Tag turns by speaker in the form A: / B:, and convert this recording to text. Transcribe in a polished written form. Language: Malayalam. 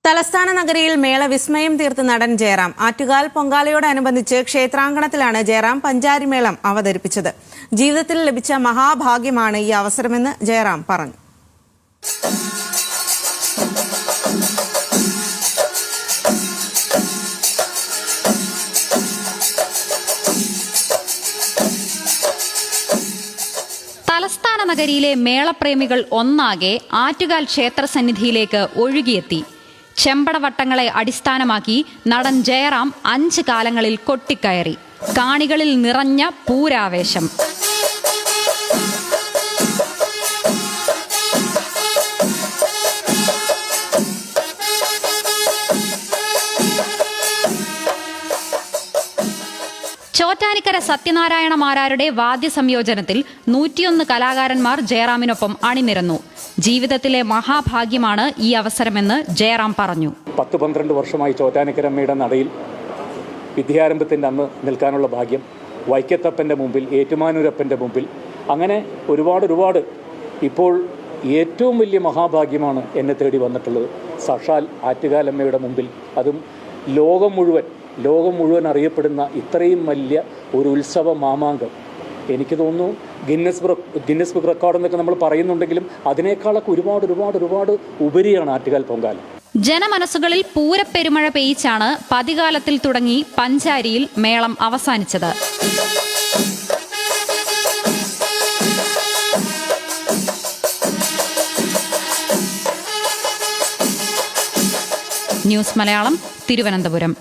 A: തലസ്ഥാന നഗരിയിൽ മേള വിസ്മയം തീർത്ത് നടൻ ജയറാം. ആറ്റുകാൽ പൊങ്കാലയോടനുബന്ധിച്ച് ക്ഷേത്രാങ്കണത്തിലാണ് ജയറാം പഞ്ചാരിമേളം അവതരിപ്പിച്ചത്. ജീവിതത്തിൽ ലഭിച്ച മഹാഭാഗ്യമാണ് ഈ അവസരമെന്ന് ജയറാം പറഞ്ഞു.
B: തലസ്ഥാന നഗരിയിലെ മേളപ്രേമികൾ ഒന്നാകെ ആറ്റുകാൽ ക്ഷേത്ര സന്നിധിയിലേക്ക് ഒഴുകിയെത്തി. ചെമ്പടവട്ടങ്ങളെ അടിസ്ഥാനമാക്കി നടൻ ജയറാം 5 കാലങ്ങളിൽ കൊട്ടിക്കയറി. കാണികളിൽ നിറഞ്ഞ പൂരാവേശം. ചോറ്റാനിക്കര സത്യനാരായണ മാരാരുടെ വാദ്യസംയോജനത്തിൽ 101 കലാകാരന്മാർ ജയറാമിനൊപ്പം അണിനിരന്നു. ജീവിതത്തിലെ മഹാഭാഗ്യമാണ് ഈ അവസരമെന്ന് ജയറാം പറഞ്ഞു.
C: 10-12 വർഷമായി ചോറ്റാനിക്കരമ്മയുടെ നടയിൽ വിദ്യാരംഭത്തിൻ്റെ അന്ന് നിൽക്കാനുള്ള ഭാഗ്യം, വൈക്കത്തപ്പൻ്റെ മുമ്പിൽ, ഏറ്റുമാനൂരപ്പൻ്റെ മുമ്പിൽ, അങ്ങനെ ഒരുപാട് ഇപ്പോൾ ഏറ്റവും വലിയ മഹാഭാഗ്യമാണ് എന്നെ തേടി വന്നിട്ടുള്ളത്. സാക്ഷാൽ ആറ്റുകാലമ്മയുടെ മുമ്പിൽ, അതും ലോകം മുഴുവൻ അറിയപ്പെടുന്ന ഇത്രയും വലിയ ഒരു ഉത്സവ മാമാങ്കം. എനിക്ക് തോന്നുന്നു ഗിന്നസ് ബുക്ക് റെക്കോർഡ് എന്നൊക്കെ നമ്മൾ പറയുന്നുണ്ടെങ്കിലും അതിനേക്കാളൊക്കെ ഒരുപാട് ഉപരിയാണ് ആറ്റുകാൽ പൊങ്കാല.
B: ജനമനസ്സുകളിൽ പൂരപ്പെരുമഴ പെയ്ച്ചാണ് പതികാലത്തിൽ തുടങ്ങി പഞ്ചാരിയിൽ മേളം അവസാനിച്ചത്. ന്യൂസ് മലയാളം, തിരുവനന്തപുരം.